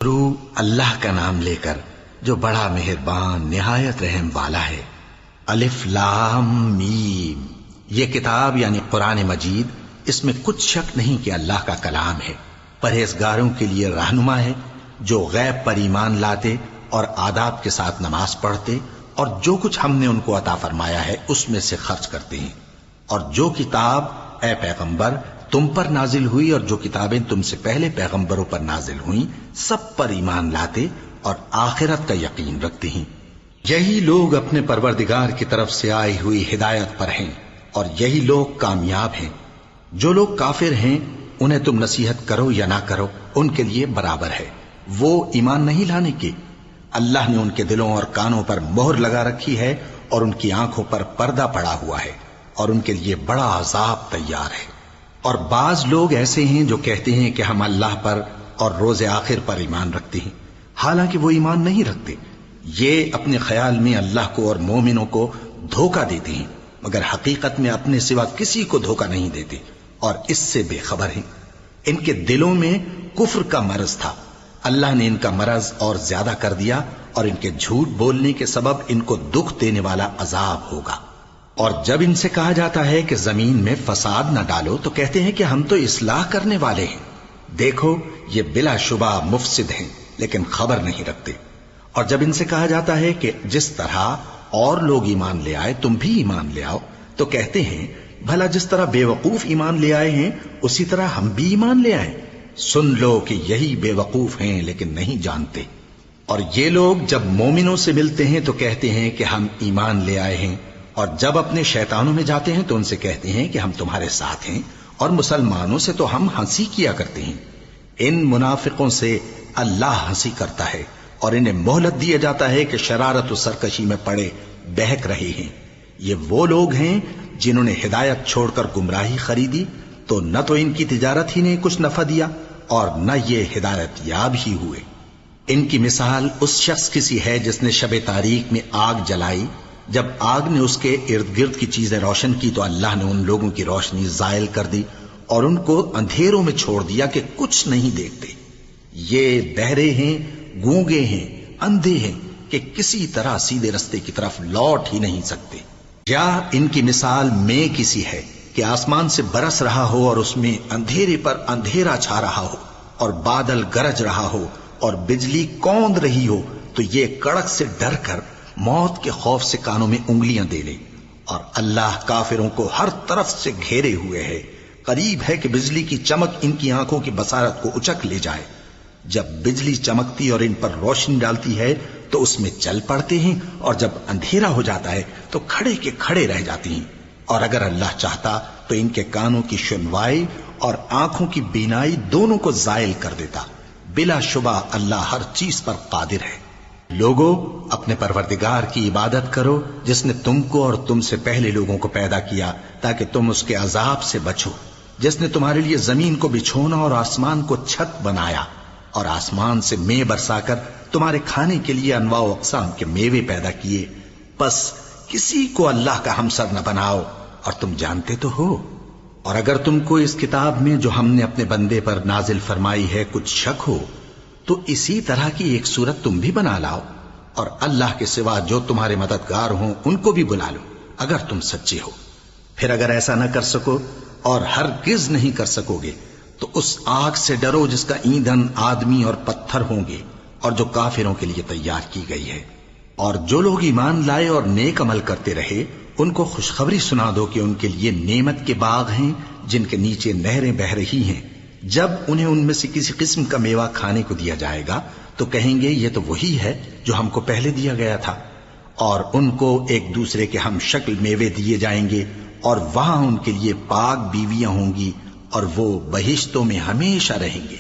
شروع اللہ کا نام لے کر جو بڑا مہربان نہایت رحم والا ہے۔ الف لام میم، یہ کتاب یعنی قرآن مجید، اس میں کچھ شک نہیں کہ اللہ کا کلام ہے، پرہیزگاروں کے لیے رہنما ہے، جو غیب پر ایمان لاتے اور آداب کے ساتھ نماز پڑھتے اور جو کچھ ہم نے ان کو عطا فرمایا ہے اس میں سے خرچ کرتے ہیں، اور جو کتاب اے پیغمبر تم پر نازل ہوئی اور جو کتابیں تم سے پہلے پیغمبروں پر نازل ہوئیں سب پر ایمان لاتے اور آخرت کا یقین رکھتے ہیں۔ یہی لوگ اپنے پروردگار کی طرف سے آئی ہوئی ہدایت پر ہیں اور یہی لوگ کامیاب ہیں۔ جو لوگ کافر ہیں انہیں تم نصیحت کرو یا نہ کرو ان کے لیے برابر ہے، وہ ایمان نہیں لانے کے۔ اللہ نے ان کے دلوں اور کانوں پر مہر لگا رکھی ہے اور ان کی آنکھوں پر پردہ پڑا ہوا ہے اور ان کے لیے بڑا عذاب تیار ہے۔ اور بعض لوگ ایسے ہیں جو کہتے ہیں کہ ہم اللہ پر اور روز آخر پر ایمان رکھتے ہیں، حالانکہ وہ ایمان نہیں رکھتے۔ یہ اپنے خیال میں اللہ کو اور مومنوں کو دھوکہ دیتے ہیں، مگر حقیقت میں اپنے سوا کسی کو دھوکہ نہیں دیتے اور اس سے بے خبر ہیں۔ ان کے دلوں میں کفر کا مرض تھا، اللہ نے ان کا مرض اور زیادہ کر دیا اور ان کے جھوٹ بولنے کے سبب ان کو دکھ دینے والا عذاب ہوگا۔ اور جب ان سے کہا جاتا ہے کہ زمین میں فساد نہ ڈالو تو کہتے ہیں کہ ہم تو اصلاح کرنے والے ہیں۔ دیکھو یہ بلا شبہ مفسد ہیں لیکن خبر نہیں رکھتے۔ اور جب ان سے کہا جاتا ہے کہ جس طرح اور لوگ ایمان لے آئے تم بھی ایمان لے آؤ تو کہتے ہیں بھلا جس طرح بے وقوف ایمان لے آئے ہیں اسی طرح ہم بھی ایمان لے آئیں۔ سن لو کہ یہی بے وقوف ہیں لیکن نہیں جانتے۔ اور یہ لوگ جب مومنوں سے ملتے ہیں تو کہتے ہیں کہ ہم ایمان لے آئے ہیں، اور جب اپنے شیطانوں میں جاتے ہیں تو ان سے کہتے ہیں کہ ہم تمہارے ساتھ ہیں، اور مسلمانوں سے تو ہم ہنسی کیا کرتے ہیں۔ ان منافقوں سے اللہ ہنسی کرتا ہے اور انہیں مہلت دیا جاتا ہے کہ شرارت و سرکشی میں پڑے بہک رہے ہیں۔ یہ وہ لوگ ہیں جنہوں نے ہدایت چھوڑ کر گمراہی خریدی، تو نہ تو ان کی تجارت ہی نے کچھ نفع دیا اور نہ یہ ہدایت یاب ہی ہوئے۔ ان کی مثال اس شخص کی سی ہے جس نے شب تاریک میں آگ جلائی، جب آگ نے اس کے ارد گرد کی چیزیں روشن کی تو اللہ نے ان لوگوں کی روشنی زائل کر دی اور ان کو اندھیروں میں چھوڑ دیا کہ کچھ نہیں دیکھتے۔ یہ بہرے ہیں، گونگے ہیں، اندھے ہیں کہ کسی طرح سیدھے رستے کی طرف لوٹ ہی نہیں سکتے۔ یا ان کی مثال میں کسی ہے کہ آسمان سے برس رہا ہو اور اس میں اندھیرے پر اندھیرا چھا رہا ہو اور بادل گرج رہا ہو اور بجلی کوند رہی ہو تو یہ کڑک سے ڈر کر موت کے خوف سے کانوں میں انگلیاں دے لے۔ اور اللہ کافروں کو ہر طرف سے گھیرے ہوئے ہے، قریب ہے کہ بجلی کی چمک ان کی آنکھوں کی بصارت کو اچک لے جائے۔ جب بجلی چمکتی اور ان پر روشنی ڈالتی ہے تو اس میں چل پڑتے ہیں، اور جب اندھیرا ہو جاتا ہے تو کھڑے کے کھڑے رہ جاتے ہیں۔ اور اگر اللہ چاہتا تو ان کے کانوں کی سنوائی اور آنکھوں کی بینائی دونوں کو زائل کر دیتا۔ بلا شبہ اللہ ہر چیز پر قادر ہے۔ لوگوں اپنے پروردگار کی عبادت کرو جس نے تم کو اور تم سے پہلے لوگوں کو پیدا کیا تاکہ تم اس کے عذاب سے بچو، جس نے تمہارے لیے زمین کو بچھونا اور آسمان کو چھت بنایا اور آسمان سے مے برسا کر تمہارے کھانے کے لیے انواع و اقسام کے میوے پیدا کیے۔ پس کسی کو اللہ کا ہمسر نہ بناؤ، اور تم جانتے تو ہو۔ اور اگر تم کو اس کتاب میں جو ہم نے اپنے بندے پر نازل فرمائی ہے کچھ شک ہو تو اسی طرح کی ایک صورت تم بھی بنا لاؤ، اور اللہ کے سوا جو تمہارے مددگار ہوں ان کو بھی بلا لو اگر تم سچے ہو۔ پھر اگر ایسا نہ کر سکو اور ہرگز نہیں کر سکو گے تو اس آگ سے ڈرو جس کا ایندھن آدمی اور پتھر ہوں گے اور جو کافروں کے لیے تیار کی گئی ہے۔ اور جو لوگ ایمان لائے اور نیک عمل کرتے رہے ان کو خوشخبری سنا دو کہ ان کے لیے نعمت کے باغ ہیں جن کے نیچے نہریں بہہ رہی ہیں۔ جب انہیں ان میں سے کسی قسم کا میوہ کھانے کو دیا جائے گا تو کہیں گے یہ تو وہی ہے جو ہم کو پہلے دیا گیا تھا، اور ان کو ایک دوسرے کے ہم شکل میوے دیے جائیں گے، اور وہاں ان کے لیے پاک بیویاں ہوں گی اور وہ بہشتوں میں ہمیشہ رہیں گے۔